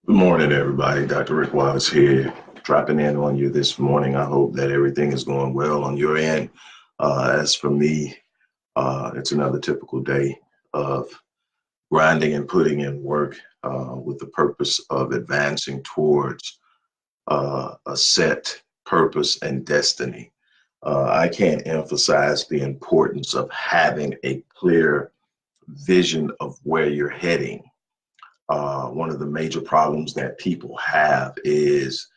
Good morning, everybody. Dr. Rick Wallace here, dropping in on you this morning. I hope that everything is going well on your end. As for me, it's another typical day of grinding and putting in work with the purpose of advancing towards a set purpose and destiny. I can't emphasize the importance of having a clear vision of where you're heading. One of the major problems that people have is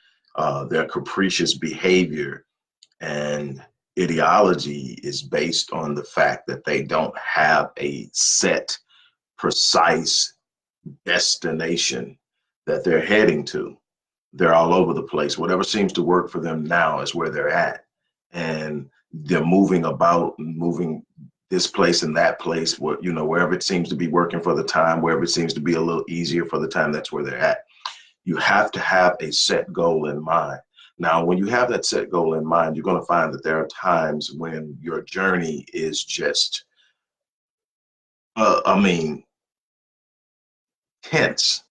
their capricious behavior and ideology is based on the fact that they don't have a set, precise destination that they're heading to. They're all over the place. Whatever seems to work for them now is where they're at. And they're moving about, moving this place and that place, wherever it seems to be working for the time, wherever it seems to be a little easier for the time, that's where they're at. You have to have a set goal in mind. Now, when you have that set goal in mind, you're going to find that there are times when your journey is just, I mean, tense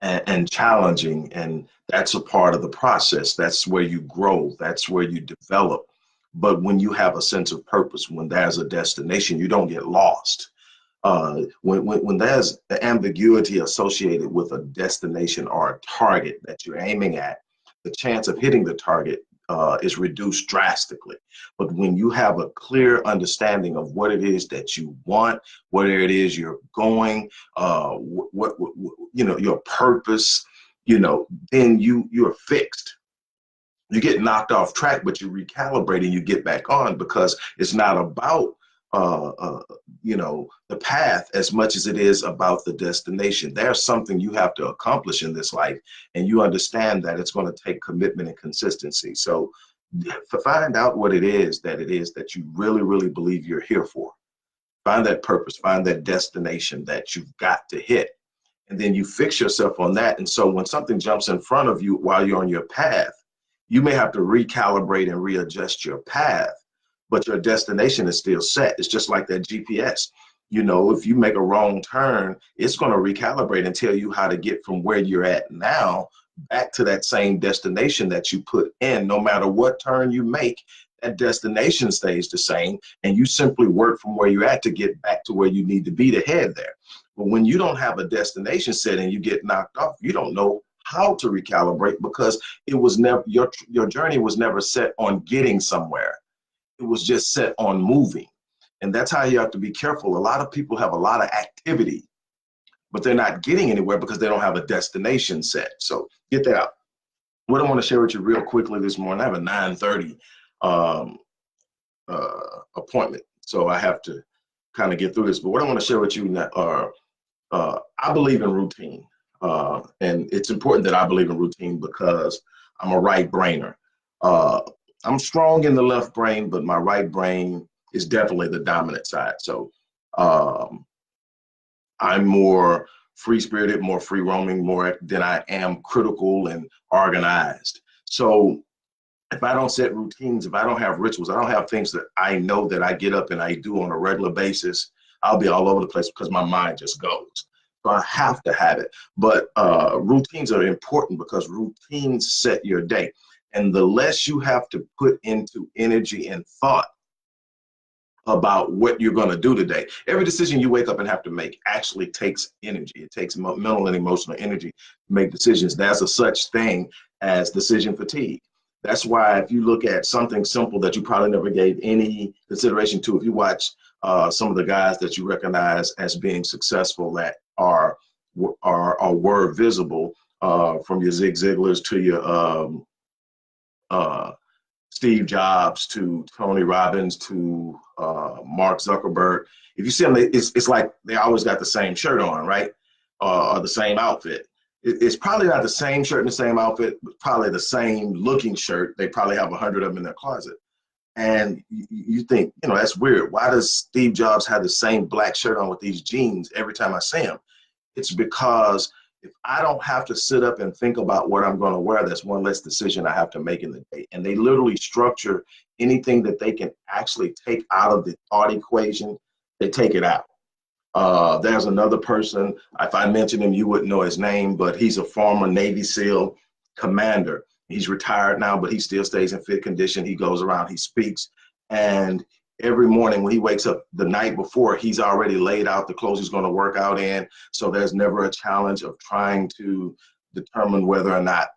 and challenging. And that's a part of the process. That's where you grow. That's where you develop. But when you have a sense of purpose, when there's a destination, you don't get lost. When there's the ambiguity associated with a destination or a target that you're aiming at, the chance of hitting the target is reduced drastically. But when you have a clear understanding of what it is that you want, where it is you're going, what your purpose, then you're fixed. You get knocked off track, but you recalibrate and you get back on, because it's not about the path as much as it is about the destination. There's something you have to accomplish in this life, and you understand that it's going to take commitment and consistency. So find out what it is that you really, really believe you're here for. Find that purpose, find that destination that you've got to hit. And then you fix yourself on that. And so when something jumps in front of you while you're on your path, you may have to recalibrate and readjust your path, but your destination is still set. It's just like that GPS. If you make a wrong turn, it's going to recalibrate and tell you how to get from where you're at now back to that same destination that you put in. No matter what turn you make, that destination stays the same, and you simply work from where you're at to get back to where you need to be to head there. But when you don't have a destination set and you get knocked off, you don't know how to recalibrate, because it was never your journey was never set on getting somewhere. It was just set on moving. And that's how you have to be careful. A lot of people have a lot of activity, but they're not getting anywhere because they don't have a destination set. So get that out. What I want to share with you real quickly this morning, I have a 9:30 appointment, so I have to kind of get through this. But what I want to share with you are, I believe in routine. And it's important that I believe in routine because I'm a right brainer. I'm strong in the left brain, but my right brain is definitely the dominant side. So I'm more free-spirited, more free-roaming, more than I am critical and organized. So if I don't set routines, if I don't have rituals, I don't have things that I know that I get up and I do on a regular basis, I'll be all over the place because my mind just goes. So I have to have it. But routines are important because routines set your day. And the less you have to put into energy and thought about what you're going to do today. Every decision you wake up and have to make actually takes energy. It takes mental and emotional energy to make decisions. There's a such thing as decision fatigue. That's why if you look at something simple that you probably never gave any consideration to, if you watch some of the guys that you recognize as being successful that are or were visible, from your Zig Ziglars to your Steve Jobs to Tony Robbins to Mark Zuckerberg. If you see them, it's like they always got the same shirt on, right? Or the same outfit. It's probably not the same shirt and the same outfit, but probably the same looking shirt. They probably have 100 of them in their closet. And you think, that's weird. Why does Steve Jobs have the same black shirt on with these jeans every time I see him? It's because if I don't have to sit up and think about what I'm going to wear, that's one less decision I have to make in the day. And they literally structure anything that they can actually take out of the thought equation, they take it out. There's another person, if I mention him, you wouldn't know his name, but he's a former Navy SEAL commander. He's retired now, but he still stays in fit condition. He goes around, he speaks, and every morning when he wakes up the night before, he's already laid out the clothes he's going to work out in. So there's never a challenge of trying to determine whether or not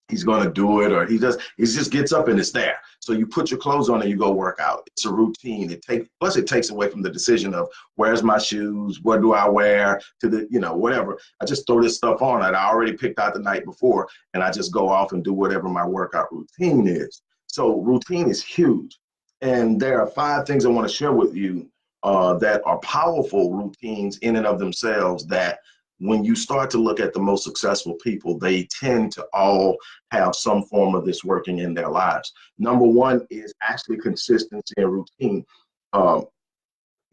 he's going to do it, or he just gets up and it's there. So you put your clothes on and you go work out. It's a routine. Plus it takes away from the decision of where's my shoes, what do I wear, to the, whatever. I just throw this stuff on that I already picked out the night before, and I just go off and do whatever my workout routine is. So routine is huge. And there are 5 things I want to share with you that are powerful routines in and of themselves, that when you start to look at the most successful people, they tend to all have some form of this working in their lives. Number 1 is actually consistency and routine.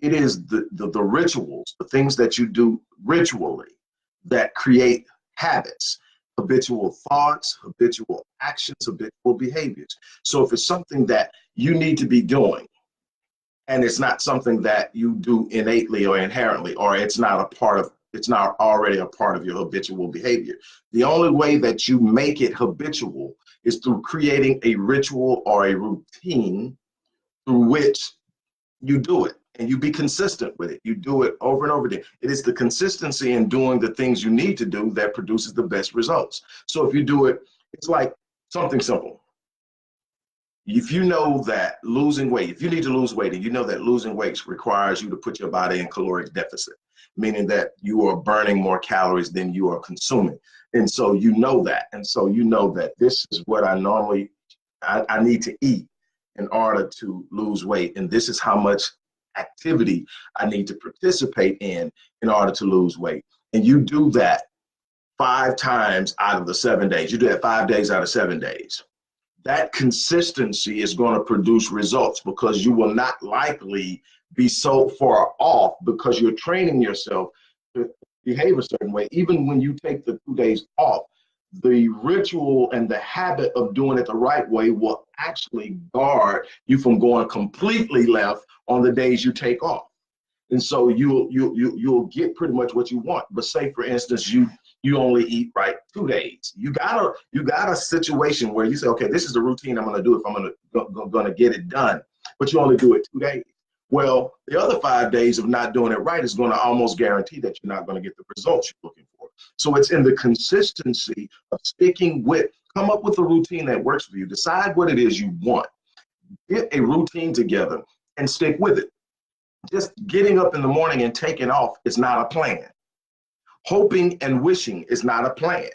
It is the rituals, the things that you do ritually that create habits, habitual thoughts, habitual actions, habitual behaviors. So if it's something that you need to be doing, and it's not something that you do innately or inherently, or it's not already a part of your habitual behavior. The only way that you make it habitual is through creating a ritual or a routine through which you do it, and you be consistent with it. You do it over and over again. It is the consistency in doing the things you need to do that produces the best results. So if you do it, it's like something simple. If you know that losing weight, if you need to lose weight, and you know that losing weight requires you to put your body in caloric deficit, meaning that you are burning more calories than you are consuming. And so you know that. And so you know that this is what I need to eat in order to lose weight. And this is how much activity I need to participate in order to lose weight. And you do that 5 times out of the 7 days. You do that 5 days out of 7 days. That consistency is going to produce results, because you will not likely be so far off, because you're training yourself to behave a certain way. Even when you take the 2 days off, the ritual and the habit of doing it the right way will actually guard you from going completely left on the days you take off. And so you'll get pretty much what you want. But say, for instance, you only eat right 2 days. You got a situation where you say, okay, this is the routine I'm going to do if I'm going to get it done. But you only do it 2 days. Well, the other 5 days of not doing it right is going to almost guarantee that you're not going to get the results you're looking for. So it's in the consistency of sticking with, come up with a routine that works for you. Decide what it is you want. Get a routine together and stick with it. Just getting up in the morning and taking off is not a plan. Hoping and wishing is not a plan.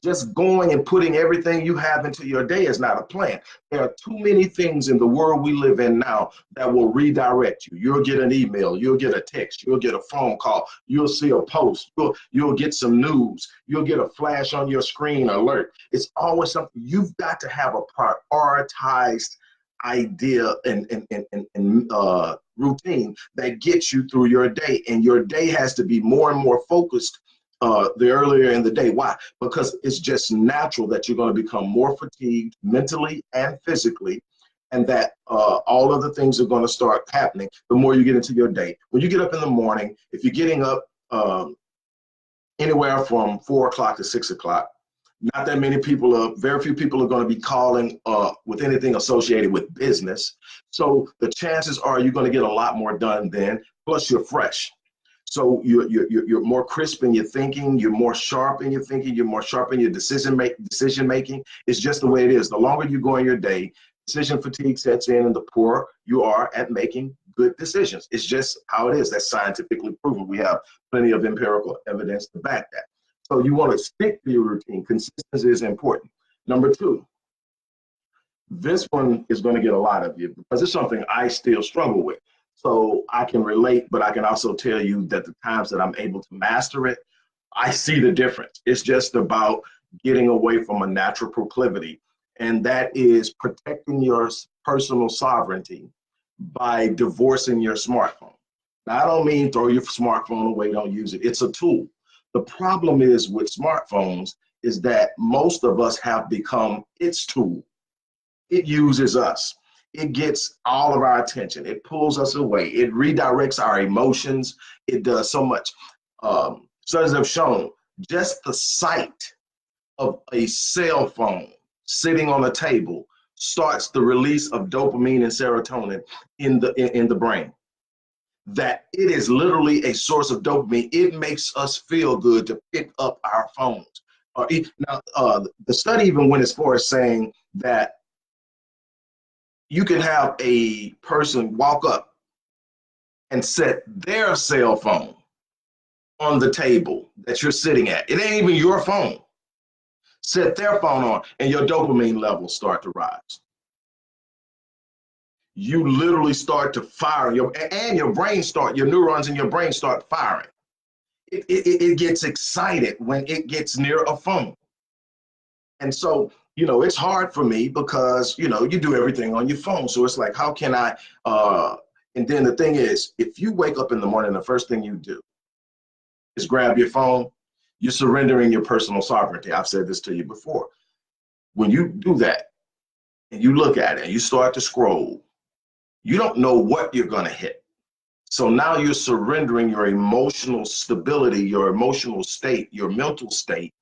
Just going and putting everything you have into your day is not a plan. There are too many things in the world we live in now that will redirect you. You'll get an email, you'll get a text, you'll get a phone call, you'll see a post, you'll get some news, you'll get a flash on your screen alert. It's always something. You've got to have a prioritized idea and routine that gets you through your day, and your day has to be more and more focused the earlier in the day. Why? Because it's just natural that you're going to become more fatigued mentally and physically, and that all of the things are going to start happening the more you get into your day. When you get up in the morning, if you're getting up anywhere from 4 o'clock to 6 o'clock, not that many people very few people are going to be calling with anything associated with business. So the chances are you're going to get a lot more done then, plus you're fresh. So you're more crisp in your thinking, you're more sharp in your thinking, you're more sharp in your decision making. It's just the way it is. The longer you go in your day, decision fatigue sets in, and the poorer you are at making good decisions. It's just how it is. That's scientifically proven. We have plenty of empirical evidence to back that. So you want to stick to your routine. Consistency is important. Number 2, this one is going to get a lot of you, because it's something I still struggle with. So I can relate, but I can also tell you that the times that I'm able to master it, I see the difference. It's just about getting away from a natural proclivity, and that is protecting your personal sovereignty by divorcing your smartphone. Now, I don't mean throw your smartphone away, don't use it. It's a tool. The problem is with smartphones is that most of us have become its tool. It uses us. it gets all of our attention. It pulls us away. It redirects our emotions. It does so much. Studies have shown just the sight of a cell phone sitting on a table starts the release of dopamine and serotonin in the brain. That it is literally a source of dopamine. It makes us feel good to pick up our phones. The study even went as far as saying that you can have a person walk up and set their cell phone on the table that you're sitting at. It ain't even your phone. Set their phone on, and your dopamine levels start to rise. You literally start to fire your neurons in your brain start firing. It gets excited when it gets near a phone. And so, it's hard for me because, you do everything on your phone. So it's like, how can I, and then the thing is, if you wake up in the morning, the first thing you do is grab your phone, you're surrendering your personal sovereignty. I've said this to you before. When you do that and you look at it and you start to scroll, you don't know what you're going to hit. So now you're surrendering your emotional stability, your emotional state, your mental state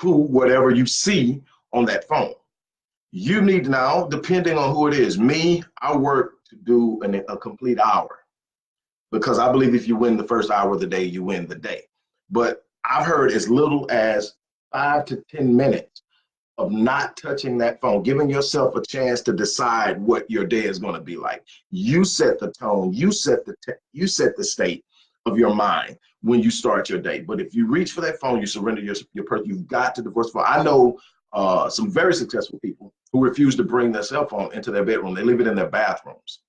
to whatever you see on that phone. You need now, depending on who it is, me, I work to do a complete hour because I believe if you win the first hour of the day, you win the day. But I've heard as little as 5 to 10 minutes of not touching that phone, giving yourself a chance to decide what your day is going to be like. You set the tone, you set the state of your mind when you start your day. But if you reach for that phone, you surrender your person. You've got to divorce phone. I know some very successful people who refuse to bring their cell phone into their bedroom. They leave it in their bathrooms.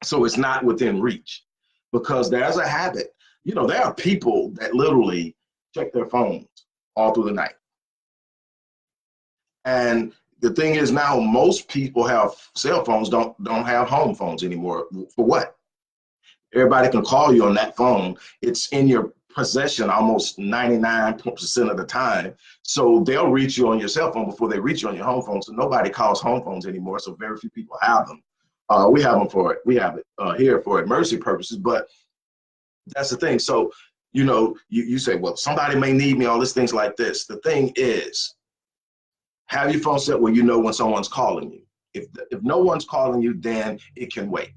So it's not within reach because there's a habit. There are people that literally check their phones all through the night. And the thing is now most people have cell phones, don't have home phones anymore. For what? Everybody can call you on that phone. It's in your possession almost 99% of the time. So they'll reach you on your cell phone before they reach you on your home phone. So nobody calls home phones anymore. So very few people have them. We have it here for emergency purposes, but that's the thing. So, you say, well, somebody may need me, all these things like this. The thing is, have your phone set where you know when someone's calling you. If no one's calling you, then it can wait.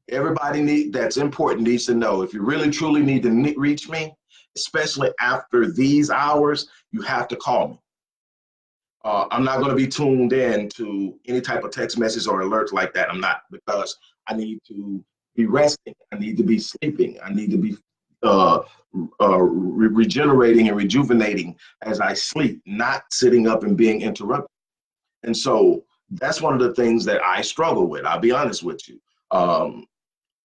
Everybody that's important needs to know if you really truly need to reach me, especially after these hours, you have to call me. I'm not going to be tuned in to any type of text message or alerts like that. I'm not, because I need to be resting. I need to be sleeping. I need to be regenerating and rejuvenating as I sleep, not sitting up and being interrupted. And so that's one of the things that I struggle with. I'll be honest with you,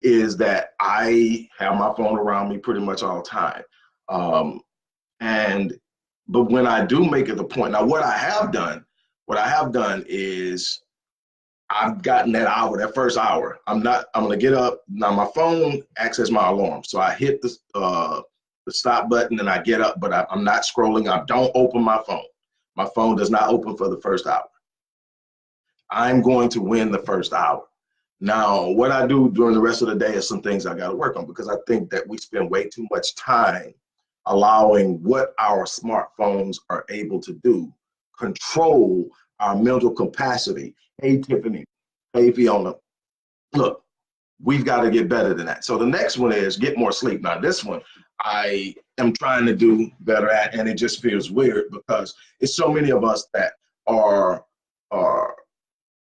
is that I have my phone around me pretty much all the time. But when I do make it a point, now what I have done is I've gotten that first hour. I'm going to get up. Now my phone acts as my alarm. So I hit the stop button and I get up, but I'm not scrolling. I don't open my phone. My phone does not open for the first hour. I'm going to win the first hour. Now, what I do during the rest of the day is some things I got to work on, because I think that we spend way too much time allowing what our smartphones are able to do control our mental capacity. Hey, Tiffany. Hey, Fiona. Look, we've got to get better than that. So the next one is get more sleep. Now, this one I am trying to do better at, and it just feels weird because it's so many of us that are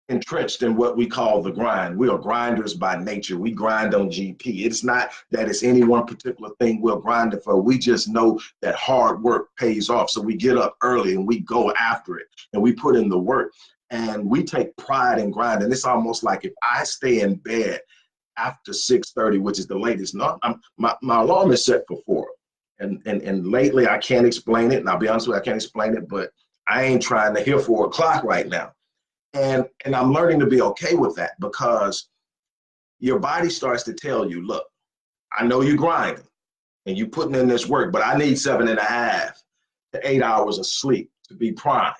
entrenched in what we call the grind. We are grinders by nature. We grind on GP. It's not that it's any one particular thing we're grinding for. We just know that hard work pays off. So we get up early and we go after it and we put in the work and we take pride in grinding. It's almost like if I stay in bed after 6:30, which is the latest, my alarm is set for 4. And lately I can't explain it. And I'll be honest with you, I can't explain it, but I ain't trying to hear 4 o'clock right now. And I'm learning to be okay with that, because your body starts to tell you, look, I know you're grinding and you're putting in this work, but I need 7.5 to 8 hours of sleep to be prime.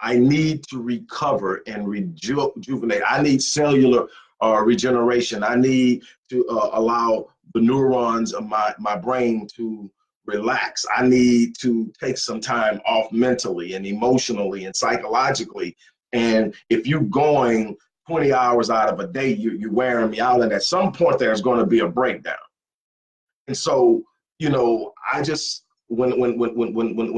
I need to recover and rejuvenate. I need cellular regeneration. I need to allow the neurons of my brain to relax. I need to take some time off mentally and emotionally and psychologically. And if you're going 20 hours out of a day, you're wearing me out. And at some point, there's going to be a breakdown. And so, I just, when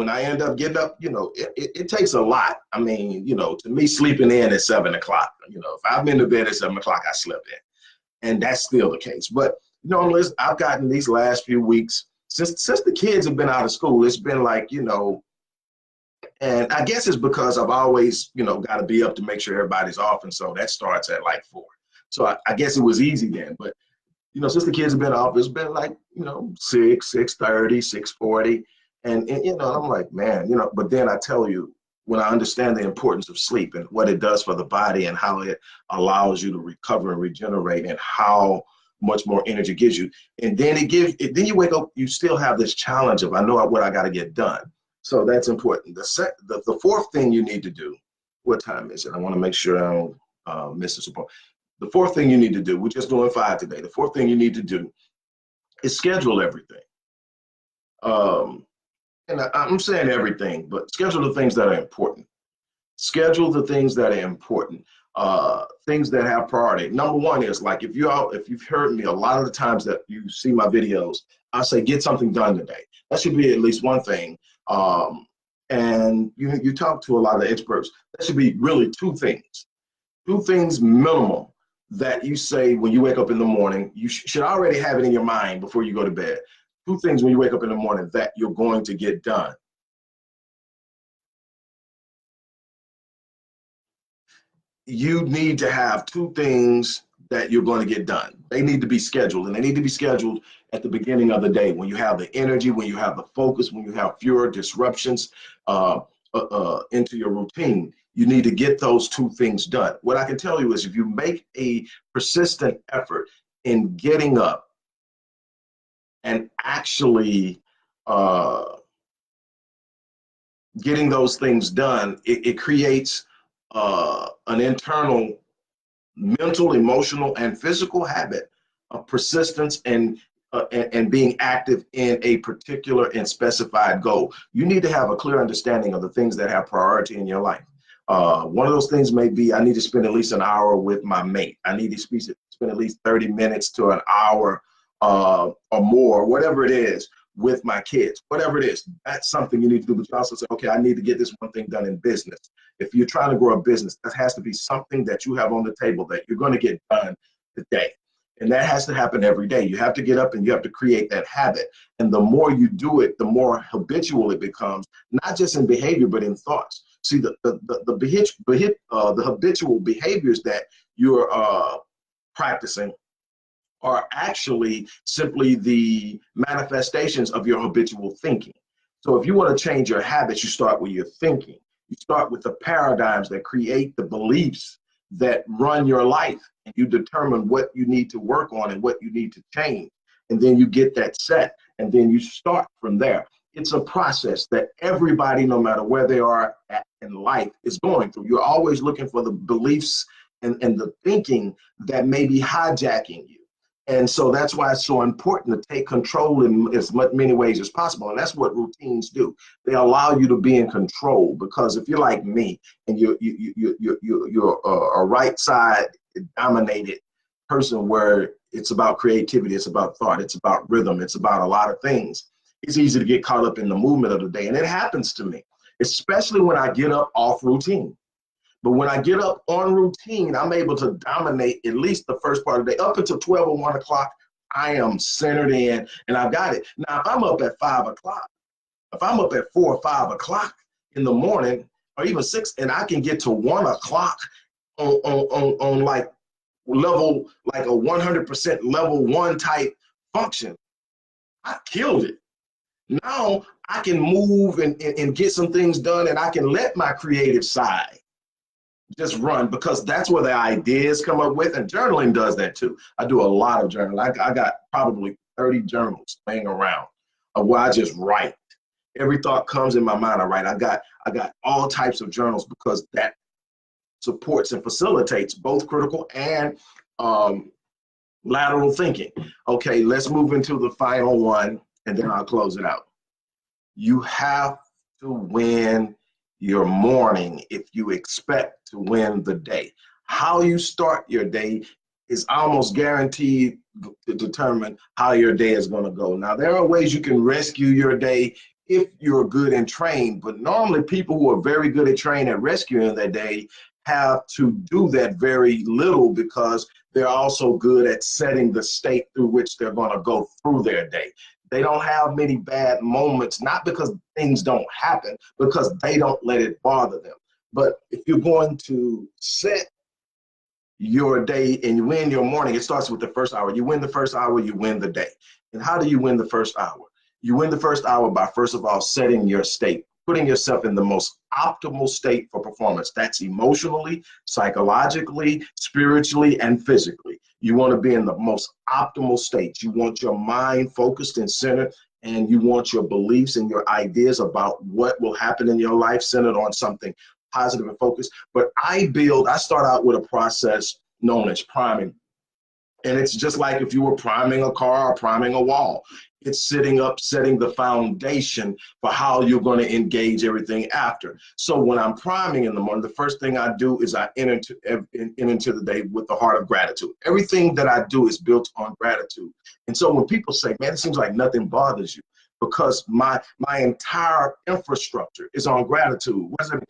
I end up getting up, it takes a lot. I mean, to me, sleeping in at 7 o'clock, if I'm in the bed at 7 o'clock, I slept in. And that's still the case. But, listen, I've gotten these last few weeks, since the kids have been out of school, it's been like, and I guess it's because I've always, got to be up to make sure everybody's off. And so that starts at like 4. So I guess it was easy then. But, since the kids have been off, it's been like, 6, 6:30, 6:40. And I'm like, man, but then I tell you, when I understand the importance of sleep and what it does for the body and how it allows you to recover and regenerate and how much more energy it gives you. And then then you wake up, you still have this challenge of, I know what I got to get done. So that's important. The fourth thing you need to do, what time is it? I want to make sure I don't miss the support. The fourth thing you need to do, we're just doing 5 today. The fourth thing you need to do is schedule everything. And I'm saying everything, but schedule the things that are important. Schedule the things that are important. Things that have priority. Number one is, like, if you've heard me a lot of the times that you see my videos, I say get something done today. That should be at least one thing. And you talk to a lot of the experts. That should be really 2 things. 2 things minimum that you say when you wake up in the morning. You should already have it in your mind before you go to bed. 2 things when you wake up in the morning that you're going to get done. You need to have 2 things that you're going to get done. They need to be scheduled, and they need to be scheduled at the beginning of the day when you have the energy, when you have the focus, when you have fewer disruptions into your routine. You need to get those 2 things done. What I can tell you is, if you make a persistent effort in getting up and actually getting those things done, it creates an internal mental, emotional, and physical habit of persistence and being active in a particular and specified goal. You need to have a clear understanding of the things that have priority in your life. One of those things may be, I need to spend at least an hour with my mate. I need to spend at least 30 minutes to an hour or more, whatever it is, with my kids. Whatever it is, that's something you need to do. But you also say, okay, I need to get this one thing done in business. If you're trying to grow a business, that has to be something that you have on the table that you're going to get done today. And that has to happen every day. You have to get up and you have to create that habit. And the more you do it, the more habitual it becomes, not just in behavior, but in thoughts. See, the habitual behaviors that you're practicing are actually simply the manifestations of your habitual thinking. So if you want to change your habits, you start with your thinking. You start with the paradigms that create the beliefs that run your life, and you determine what you need to work on and what you need to change. And then you get that set, and then you start from there. It's a process that everybody, no matter where they are at in life, is going through. You're always looking for the beliefs and the thinking that may be hijacking you. And so that's why it's so important to take control in as many ways as possible. And that's what routines do. They allow you to be in control, because if you're like me and you're a right side dominated person where it's about creativity, it's about thought, it's about rhythm, it's about a lot of things, it's easy to get caught up in the movement of the day. And it happens to me, especially when I get up off routine. But when I get up on routine, I'm able to dominate at least the first part of the day. Up until 12 or 1 o'clock, I am centered in and I've got it. Now, if I'm up at 5 o'clock, if I'm up at 4 or 5 o'clock in the morning, or even 6, and I can get to 1 o'clock on like level, like a 100% level 1 type function, I killed it. Now I can move and get some things done, and I can let my creative side just run, because that's where the ideas come up with. And journaling does that too. I do a lot of journaling. I got probably 30 journals laying around where I just write. Every thought comes in my mind. I write. I got all types of journals because that supports and facilitates both critical and lateral thinking. Okay, let's move into the final one, and then I'll close it out. You have to win your morning if you expect to win the day. How you start your day is almost guaranteed to determine how your day is going to go. Now, there are ways you can rescue your day if you're good and trained, but normally people who are very good at training at rescuing their day have to do that very little because they're also good at setting the state through which they're going to go through their day. They don't have many bad moments, not because things don't happen, because they don't let it bother them. But if you're going to set your day and you win your morning, it starts with the first hour. You win the first hour, you win the day. And how do you win the first hour? You win the first hour by, first of all, setting your state, putting yourself in the most optimal state for performance. That's emotionally, psychologically, spiritually, and physically. You want to be in the most optimal state. You want your mind focused and centered, and you want your beliefs and your ideas about what will happen in your life centered on something positive and focused. But I start out with a process known as priming. And it's just like if you were priming a car or priming a wall. It's setting the foundation for how you're going to engage everything after. So when I'm priming in the morning, the first thing I do is I enter into the day with the heart of gratitude. Everything that I do is built on gratitude. And so when people say, man, it seems like nothing bothers you, because my entire infrastructure is on gratitude. What does that mean?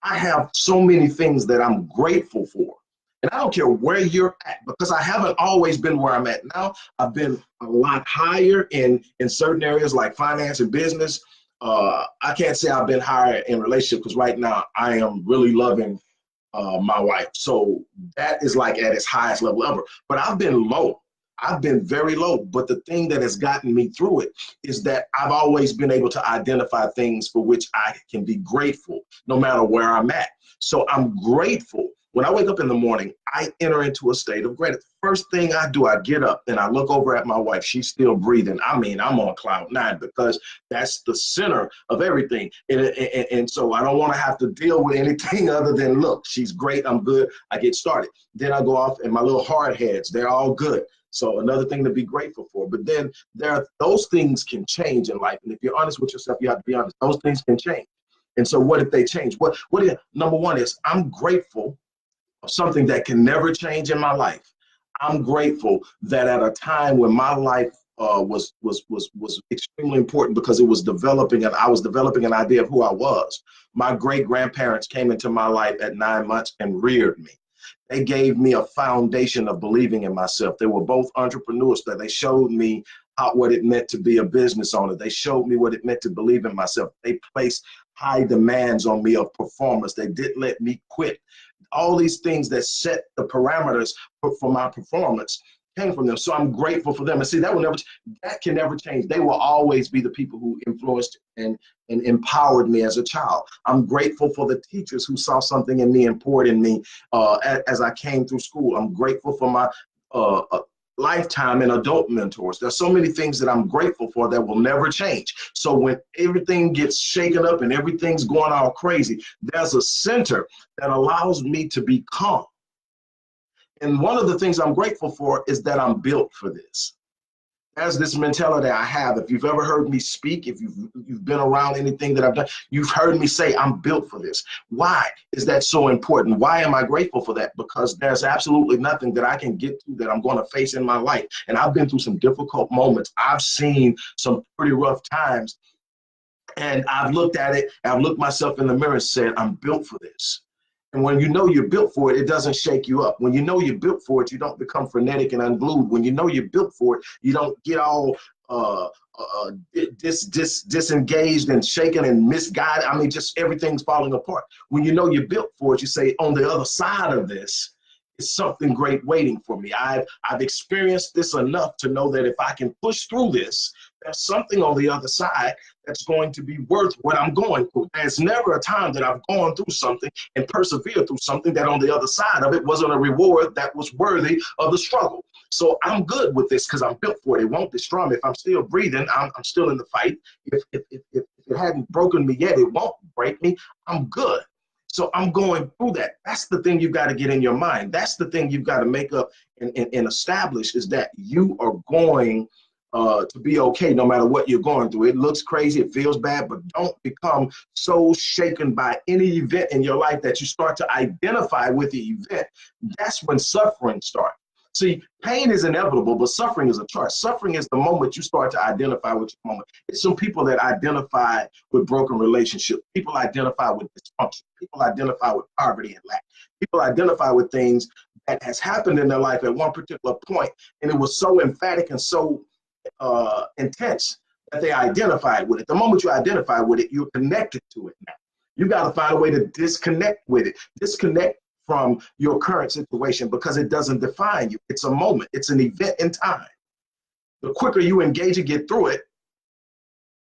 I have so many things that I'm grateful for. And I don't care where you're at, because I haven't always been where I'm at now. I've been a lot higher in certain areas like finance and business. I can't say I've been higher in relationship, because right now I am really loving my wife. So that is like at its highest level ever. But I've been low. I've been very low. But the thing that has gotten me through it is that I've always been able to identify things for which I can be grateful, no matter where I'm at. So I'm grateful. When I wake up in the morning, I enter into a state of gratitude. First thing I do, I get up and I look over at my wife. She's still breathing. I mean, I'm on cloud nine, because that's the center of everything. And so I don't want to have to deal with anything other than, look, she's great, I'm good, I get started. Then I go off and my little hard heads, they're all good. So another thing to be grateful for. But then those things can change in life. And if you're honest with yourself, you have to be honest. Those things can change. And so what if they change? Number one is, I'm grateful of something that can never change in my life. I'm grateful that at a time when my life was extremely important, because it was developing, and I was developing an idea of who I was. My great grandparents came into my life at 9 months and reared me. They gave me a foundation of believing in myself. They were both entrepreneurs. That they showed me what it meant to be a business owner. They showed me what it meant to believe in myself. They placed high demands on me of performance. They didn't let me quit. All these things that set the parameters for my performance came from them. So I'm grateful for them. And see, that can never change. They will always be the people who influenced and empowered me as a child. I'm grateful for the teachers who saw something in me and poured in me as I came through school. I'm grateful for my lifetime and adult mentors. There's so many things that I'm grateful for that will never change. So when everything gets shaken up and everything's going all crazy, there's a center that allows me to be calm. And one of the things I'm grateful for is that I'm built for this. There's this mentality I have. If you've ever heard me speak, if you've been around anything that I've done, you've heard me say, I'm built for this. Why is that so important? Why am I grateful for that? Because there's absolutely nothing that I can get to that I'm going to face in my life. And I've been through some difficult moments. I've seen some pretty rough times. And I've looked at it, and I've looked myself in the mirror and said, I'm built for this. And when you know you're built for it, it doesn't shake you up. When you know you're built for it, you don't become frenetic and unglued. When you know you're built for it, you don't get all disengaged and shaken and misguided. I mean, just everything's falling apart. When you know you're built for it, you say, on the other side of this is something great waiting for me. I've experienced this enough to know that if I can push through this, there's something on the other side that's going to be worth what I'm going through. There's never a time that I've gone through something and persevered through something that on the other side of it wasn't a reward that was worthy of the struggle. So I'm good with this because I'm built for it. It won't destroy me. If I'm still breathing, I'm still in the fight. If It hadn't broken me yet. It won't break me. I'm good. So I'm going through that. That's the thing you've got to get in your mind. That's the thing you've got to make up and establish, is that you are going to be okay no matter what you're going through. It looks crazy, it feels bad, but don't become so shaken by any event in your life that you start to identify with the event. That's when suffering starts. See, pain is inevitable, but suffering is a choice. Suffering is the moment you start to identify with your moment. It's some people that identify with broken relationships. People identify with dysfunction. People identify with poverty and lack. People identify with things that has happened in their life at one particular point, and it was so emphatic and so intense that they identified with it. The moment you identify with it, you're connected to it now. You got to find a way to disconnect with it. Disconnect from your current situation, because it doesn't define you. It's a moment. It's an event in time. The quicker you engage and get through it,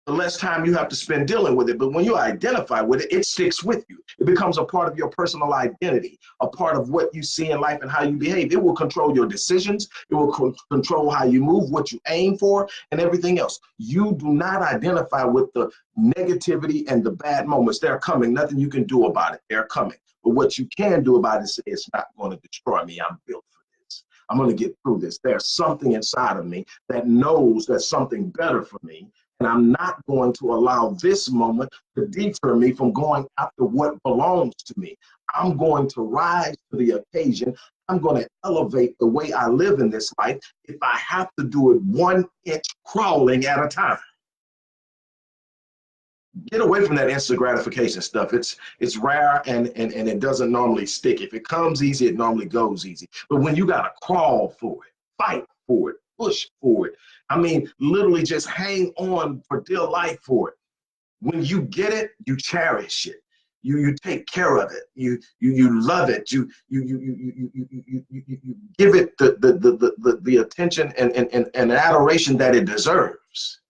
the less time you have to spend dealing with it. But when you identify with it, it sticks with you. It becomes a part of your personal identity, a part of what you see in life and how you behave. It will control your decisions. It will control how you move, what you aim for, and everything else. You do not identify with the negativity and the bad moments. They're coming. Nothing you can do about it. They're coming. But what you can do about it is say, it's not going to destroy me. I'm built for this. I'm going to get through this. There's something inside of me that knows there's something better for me. And I'm not going to allow this moment to deter me from going after what belongs to me. I'm going to rise to the occasion. I'm going to elevate the way I live in this life if I have to do it 1 inch crawling at a time. Get away from that instant gratification stuff. It's rare and it doesn't normally stick. If it comes easy, it normally goes easy. But when you got to crawl for it, fight for it, push for it, I mean, literally just hang on for dear life for it. When you get it, you cherish it. You take care of it. You love it. You give it the attention and adoration that it deserves.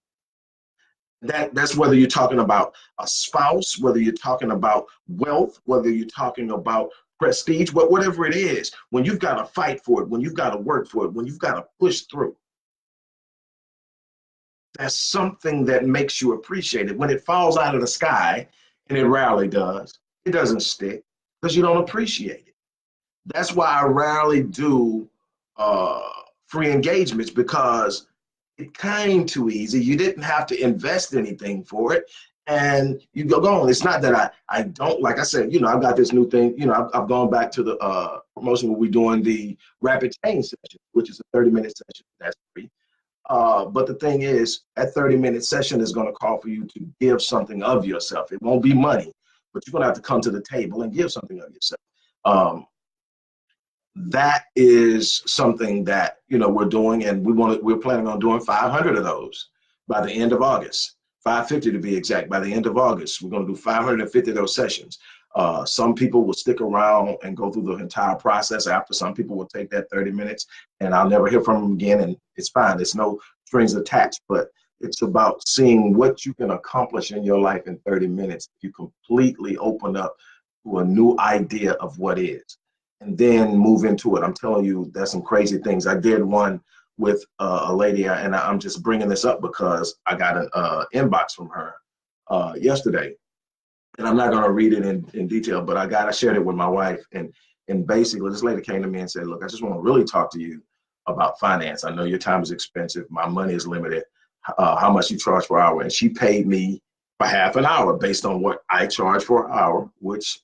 That's whether you're talking about a spouse, whether you're talking about wealth, whether you're talking about prestige, whatever it is. When you've got to fight for it, when you've got to work for it, when you've got to push through, that's something that makes you appreciate it. When it falls out of the sky, and it rarely does, it doesn't stick because you don't appreciate it. That's why I rarely do free engagements, because it came too easy. You didn't have to invest anything for it, and you go on. It's not that I don't, like I said, I've got this new thing. I've gone back to the promotion where we're doing the rapid change session, which is a 30-minute session. That's free. But the thing is, that 30-minute session is going to call for you to give something of yourself. It won't be money, but you're going to have to come to the table and give something of yourself. That is something that we're doing, and we're planning on doing 500 of those by the end of August. 550 to be exact. By the end of August, we're going to do 550 of those sessions. Some people will stick around and go through the entire process. After, some people will take that 30 minutes and I'll never hear from them again, and it's fine. There's no strings attached, but it's about seeing what you can accomplish in your life in 30 minutes. You completely open up to a new idea of what is, and then move into it. I'm telling you, there's some crazy things. I did one with a lady, and I'm just bringing this up because I got an inbox from her yesterday, and I'm not going to read it in detail, but I shared it with my wife, and basically this lady came to me and said, look, I just want to really talk to you about finance. I know your time is expensive. My money is limited. How much you charge per hour? And she paid me for half an hour based on what I charge for an hour, which,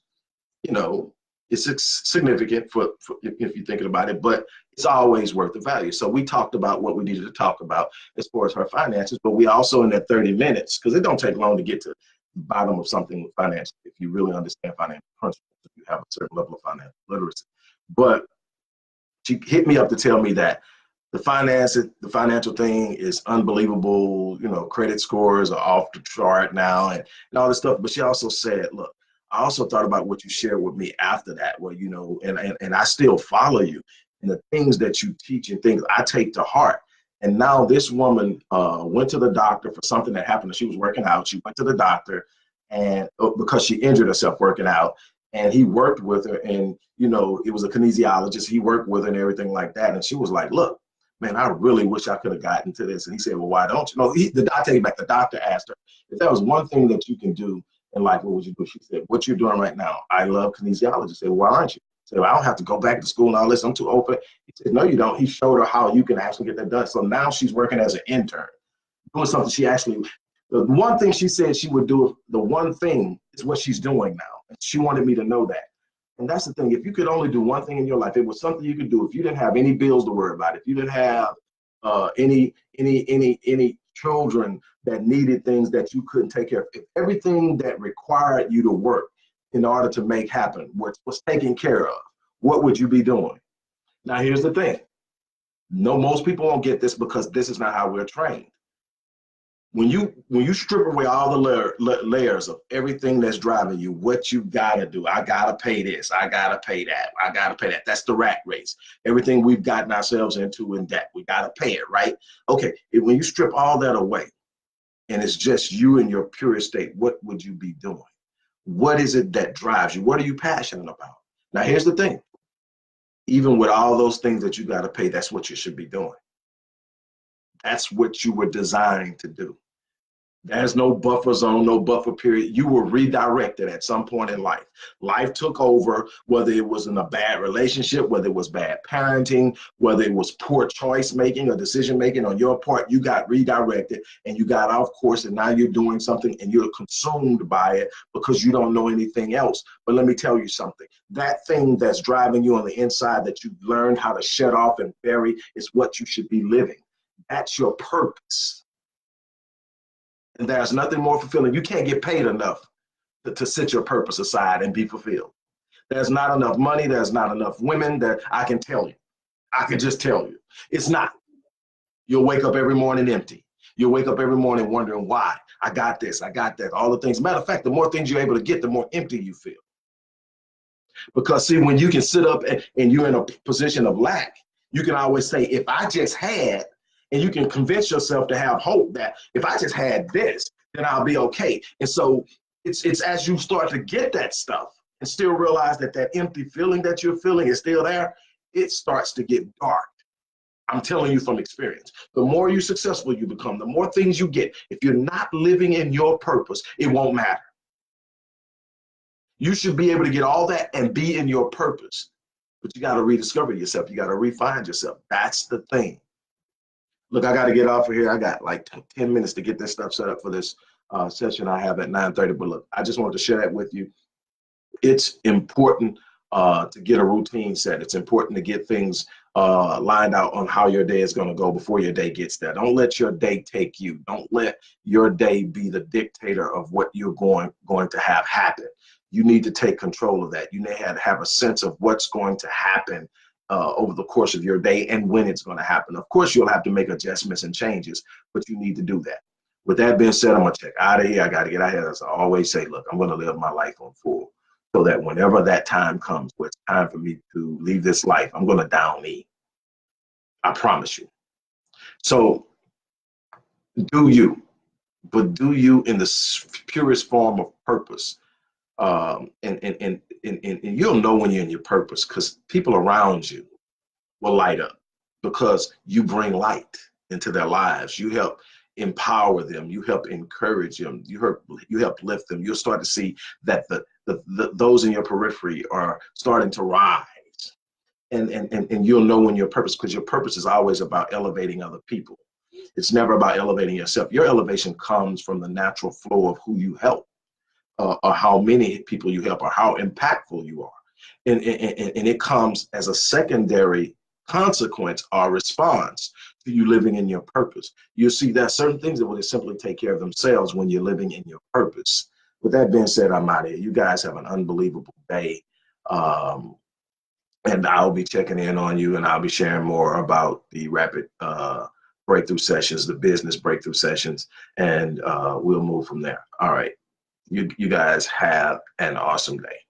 it's significant for if you're thinking about it, but it's always worth the value. So we talked about what we needed to talk about as far as her finances, but we also, in that 30 minutes, because it don't take long to get to the bottom of something with finance if you really understand financial principles, if you have a certain level of financial literacy. But she hit me up to tell me that the financial thing is unbelievable. Credit scores are off the chart now, and all this stuff. But she also said, look, I also thought about what you shared with me after that, where, and I still follow you, and the things that you teach and things I take to heart. And now this woman went to the doctor for something that happened. She was working out. She went to the doctor, and because she injured herself working out, and he worked with her, and it was a kinesiologist. He worked with her and everything like that. And she was like, look, man, I really wish I could have gotten to this. And he said, well, why don't you? No, I take it back. The doctor asked her, if there was one thing that you can do in life, what would you do? She said, what you're doing right now. I love kinesiology. I said, well, why aren't you? She said, well, I don't have to go back to school and all this. I'm too open. He said, no, you don't. He showed her how you can actually get that done. So now she's working as an intern, doing something she actually, the one thing she said she would do, the one thing is what she's doing now. And she wanted me to know that. And that's the thing. If you could only do one thing in your life, it was something you could do. If you didn't have any bills to worry about, if you didn't have any children that needed things that you couldn't take care of, if everything that required you to work in order to make happen was taken care of, what would you be doing? Now, here's the thing. No, most people won't get this because this is not how we're trained. When you strip away all the layers of everything that's driving you, what you gotta do, I gotta pay this, I gotta pay that, I gotta pay that. That's the rat race. Everything we've gotten ourselves into in debt, we gotta pay it, right? Okay, when you strip all that away and it's just you in your purest state, what would you be doing? What is it that drives you? What are you passionate about? Now, here's the thing. Even with all those things that you gotta pay, that's what you should be doing. That's what you were designed to do. There's no buffer zone, no buffer period. You were redirected at some point in life. Life took over, whether it was in a bad relationship, whether it was bad parenting, whether it was poor choice making or decision making on your part, you got redirected and you got off course, and now you're doing something and you're consumed by it because you don't know anything else. But let me tell you something. That thing that's driving you on the inside that you've learned how to shut off and bury is what you should be living. That's your purpose. And there's nothing more fulfilling. You can't get paid enough to set your purpose aside and be fulfilled. There's not enough money. There's not enough women that I can tell you. I can just tell you. It's not. You'll wake up every morning empty. You'll wake up every morning wondering why. I got this, I got that, all the things. Matter of fact, the more things you're able to get, the more empty you feel. Because see, when you can sit up and you're in a position of lack, you can always say, if I just had, and you can convince yourself to have hope that if I just had this, then I'll be okay. And so it's as you start to get that stuff and still realize that that empty feeling that you're feeling is still there, it starts to get dark. I'm telling you from experience. The more you successful you become, the more things you get. If you're not living in your purpose, it won't matter. You should be able to get all that and be in your purpose. But you got to rediscover yourself. You got to refine yourself. That's the thing. Look, I got to get off of here. I got like 10 minutes to get this stuff set up for this session I have at 9:30. But look, I just wanted to share that with you. It's important to get a routine set. It's important to get things lined out on how your day is going to go before your day gets there. Don't let your day take you. Don't let your day be the dictator of what you're going to have happen. You need to take control of that. You may have a sense of what's going to happen over the course of your day and when it's going to happen. Of course, you'll have to make adjustments and changes, but you need to do that. With that being said, I'm going to check out of here. I got to get out of here. As I always say, look, I'm going to live my life on full so that whenever that time comes, where it's time for me to leave this life, I'm going to down E. I promise you. So do you, but do you in the purest form of purpose. And you'll know when you're in your purpose because people around you will light up because you bring light into their lives. You help empower them. You help encourage them. You help lift them. You'll start to see that those in your periphery are starting to rise. And you'll know when your purpose, because your purpose is always about elevating other people. It's never about elevating yourself. Your elevation comes from the natural flow of who you help. Or how many people you help, or how impactful you are. And it comes as a secondary consequence or response to you living in your purpose. You'll see that certain things that will simply take care of themselves when you're living in your purpose. With that being said, I'm out of here. You guys have an unbelievable day. And I'll be checking in on you, and I'll be sharing more about the rapid breakthrough sessions, the business breakthrough sessions, and we'll move from there. All right. You guys have an awesome day.